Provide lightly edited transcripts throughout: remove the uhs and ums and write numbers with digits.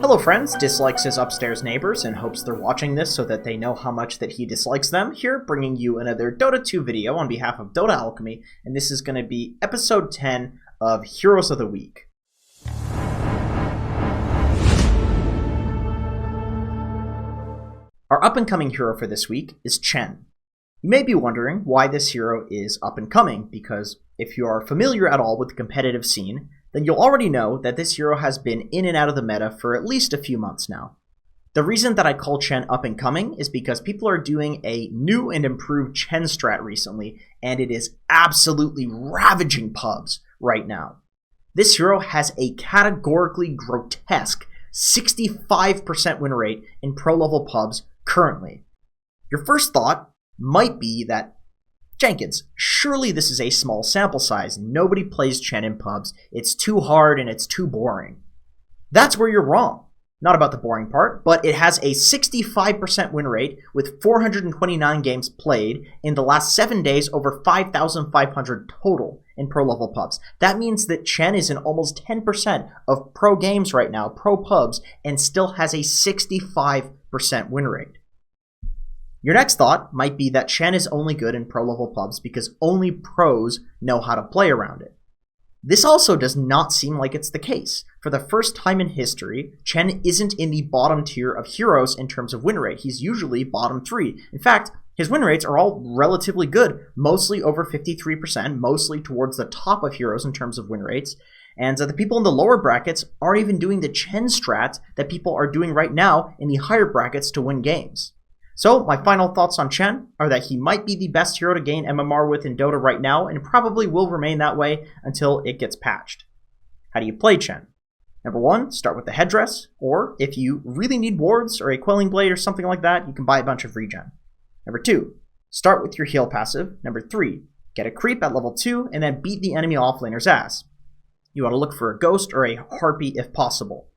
Hello friends, dislikes his upstairs neighbors and hopes they're watching this so that they know how much that he dislikes them. Here, bringing you another Dota 2 video on behalf of Dota Alchemy, and this is going to be episode 10 of Heroes of the Week. Our up-and-coming hero for this week is Chen. You may be wondering why this hero is up-and-coming, because if you are familiar at all with the competitive scene, then you'll already know that this hero has been in and out of the meta for at least a few months now. The reason that I call Chen up-and-coming is because people are doing a new and improved Chen strat recently, and it is absolutely ravaging pubs right now. This hero has a categorically grotesque 65% win rate in pro-level pubs currently. Your first thought might be that, Jenkins, surely this is a small sample size. Nobody plays Chen in pubs. It's too hard and it's too boring. That's where you're wrong. Not about the boring part, but it has a 65% win rate with 429 games played in the last 7 days, over 5,500 total in pro-level pubs. That means that Chen is in almost 10% of pro games right now, pro pubs, and still has a 65% win rate. Your next thought might be that Chen is only good in pro-level pubs because only pros know how to play around it. This also does not seem like it's the case. For the first time in history, Chen isn't in the bottom tier of heroes in terms of win rate. He's usually bottom 3. In fact, his win rates are all relatively good, mostly over 53%, mostly towards the top of heroes in terms of win rates. And the people in the lower brackets aren't even doing the Chen strat that people are doing right now in the higher brackets to win games. So, my final thoughts on Chen are that he might be the best hero to gain MMR with in Dota right now, and probably will remain that way until it gets patched. How do you play Chen? Number 1, start with the headdress, or if you really need wards or a quelling blade or something like that, you can buy a bunch of regen. Number 2, start with your heal passive. Number 3, get a creep at level 2, and then beat the enemy offlaner's ass. You want to look for a ghost or a harpy if possible.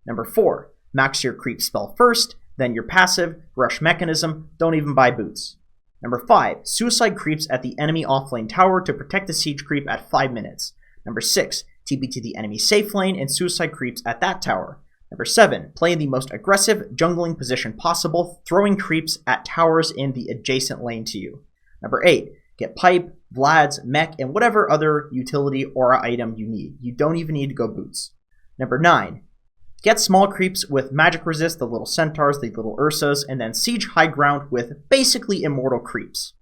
Number 4, max your creep spell first, then your passive, rush mechanism, don't even buy boots. Number 5, suicide creeps at the enemy offlane tower to protect the siege creep at 5 minutes. Number 6, TP to the enemy safe lane and suicide creeps at that tower. Number 7, play in the most aggressive jungling position possible, throwing creeps at towers in the adjacent lane to you. Number 8, get pipe, Vlad's, mech, and whatever other utility aura item you need. You don't even need to go boots. Number 9, get small creeps with magic resist, the little centaurs, the little ursas, and then siege high ground with basically immortal creeps.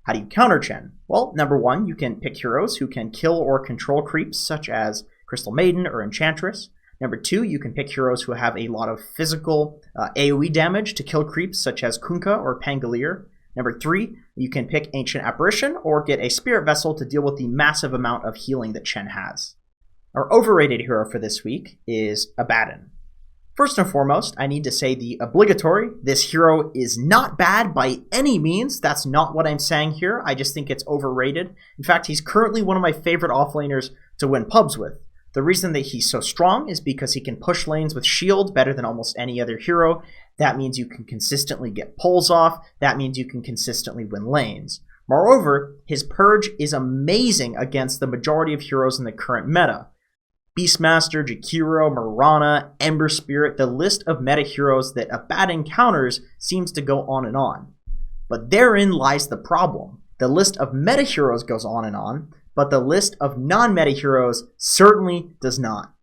How do you counter Chen? Well, number 1, you can pick heroes who can kill or control creeps, such as Crystal Maiden or Enchantress. Number 2, you can pick heroes who have a lot of physical AoE damage to kill creeps, such as Kunkka or Pangolier. Number 3, you can pick Ancient Apparition or get a Spirit Vessel to deal with the massive amount of healing that Chen has. Our overrated hero for this week is Abaddon. First and foremost, I need to say the obligatory, this hero is not bad by any means. That's not what I'm saying here. I just think it's overrated. In fact, he's currently one of my favorite offlaners to win pubs with. The reason that he's so strong is because he can push lanes with shield better than almost any other hero. That means you can consistently get pulls off. That means you can consistently win lanes. Moreover, his purge is amazing against the majority of heroes in the current meta. Beastmaster, Jakiro, Mirana, Ember Spirit, the list of meta heroes that Abaddon counters seems to go on and on. But therein lies the problem. The list of meta heroes goes on, but the list of non-meta heroes certainly does not.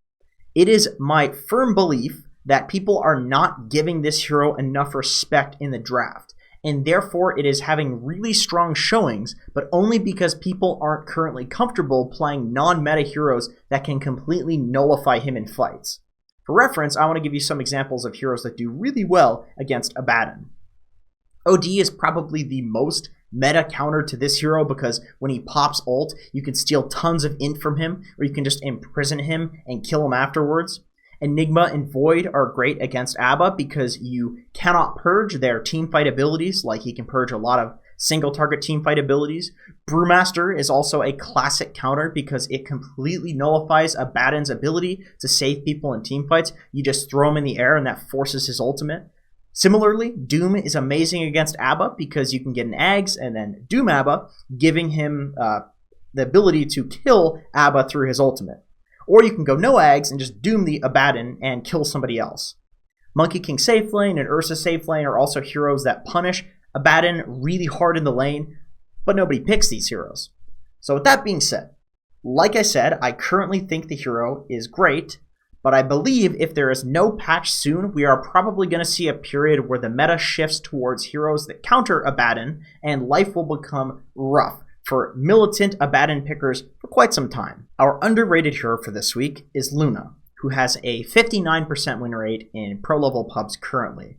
It is my firm belief that people are not giving this hero enough respect in the draft, and therefore it is having really strong showings, but only because people aren't currently comfortable playing non-meta heroes that can completely nullify him in fights. For reference, I want to give you some examples of heroes that do really well against Abaddon. OD is probably the most meta counter to this hero because when he pops ult, you can steal tons of int from him, or you can just imprison him and kill him afterwards. Enigma and Void are great against Abba because you cannot purge their teamfight abilities, like he can purge a lot of single target teamfight abilities. Brewmaster is also a classic counter because it completely nullifies Abaddon's ability to save people in teamfights. You just throw him in the air and that forces his ultimate. Similarly, Doom is amazing against Abba because you can get an Ags and then Doom Abba, giving him the ability to kill Abba through his ultimate. Or you can go no Ags and just Doom the Abaddon and kill somebody else. Monkey King safe lane and Ursa safe lane are also heroes that punish Abaddon really hard in the lane, but nobody picks these heroes. So with that being said, like I said, I currently think the hero is great, but I believe if there is no patch soon, we are probably going to see a period where the meta shifts towards heroes that counter Abaddon, and life will become rough for militant Abaddon pickers for quite some time. Our underrated hero for this week is Luna, who has a 59% win rate in pro level pubs currently.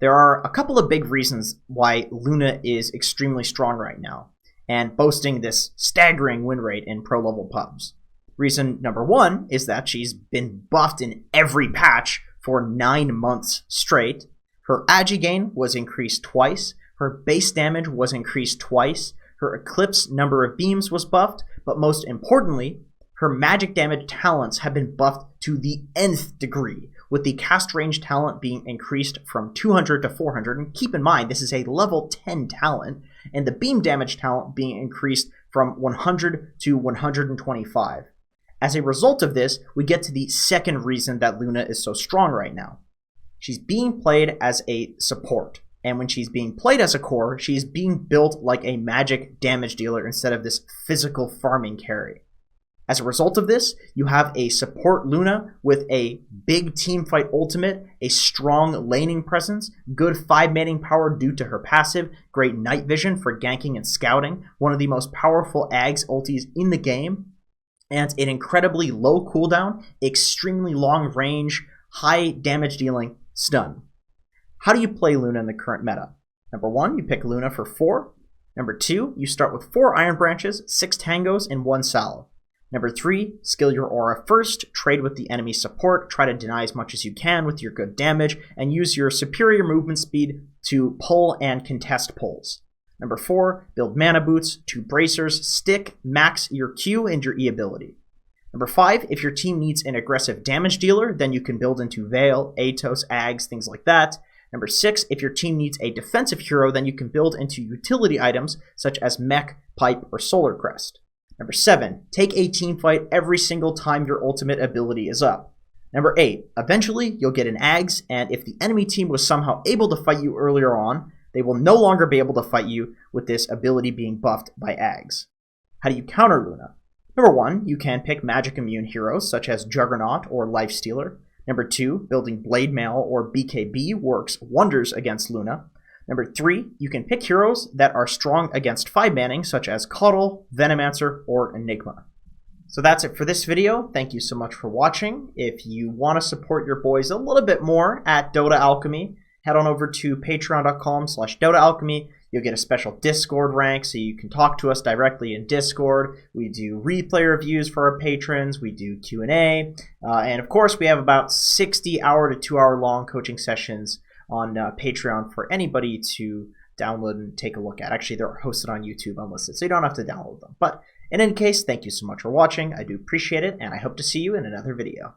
There are a couple of big reasons why Luna is extremely strong right now, and boasting this staggering win rate in pro level pubs. Reason number one is that she's been buffed in every patch for 9 months straight. Her agi gain was increased twice, her base damage was increased twice, her eclipse number of beams was buffed, but most importantly, her magic damage talents have been buffed to the nth degree, with the cast range talent being increased from 200 to 400, and keep in mind this is a level 10 talent, and the beam damage talent being increased from 100 to 125. As a result of this, we get to the second reason that Luna is so strong right now. She's being played as a support, and when she's being played as a core, she's being built like a magic damage dealer instead of this physical farming carry. As a result of this, you have a support Luna with a big teamfight ultimate, a strong laning presence, good 5-manning power due to her passive, great night vision for ganking and scouting, one of the most powerful Ags ultis in the game, and an incredibly low cooldown, extremely long range, high damage dealing stun. How do you play Luna in the current meta? Number 1, you pick Luna for 4. Number 2, you start with 4 Iron Branches, 6 Tangos, and 1 Sallow. Number 3, skill your aura first, trade with the enemy support, try to deny as much as you can with your good damage, and use your superior movement speed to pull and contest pulls. Number 4, build mana boots, 2 bracers, stick, max your Q and your E ability. Number 5, if your team needs an aggressive damage dealer, then you can build into Veil, Atos, Ags, things like that. Number 6, if your team needs a defensive hero, then you can build into utility items such as Mech, Pipe, or Solar Crest. Number 7, take a team fight every single time your ultimate ability is up. Number 8, eventually you'll get an Ags, and if the enemy team was somehow able to fight you earlier on, they will no longer be able to fight you with this ability being buffed by Ags. How do you counter Luna? Number 1, you can pick magic immune heroes such as Juggernaut or Lifestealer. Number 2, building Blade Mail or BKB works wonders against Luna. Number 3, you can pick heroes that are strong against 5-manning such as Coddle, Venomancer, or Enigma. So that's it for this video. Thank you so much for watching. If you want to support your boys a little bit more at Dota Alchemy, head on over to patreon.com/DotaAlchemy. You'll get a special Discord rank so you can talk to us directly in Discord. We do replay reviews for our patrons. We do Q&A. And of course, we have about 60-hour to 2-hour long coaching sessions on Patreon for anybody to download and take a look at. Actually, they're hosted on YouTube unlisted, so you don't have to download them. But in any case, thank you so much for watching. I do appreciate it, and I hope to see you in another video.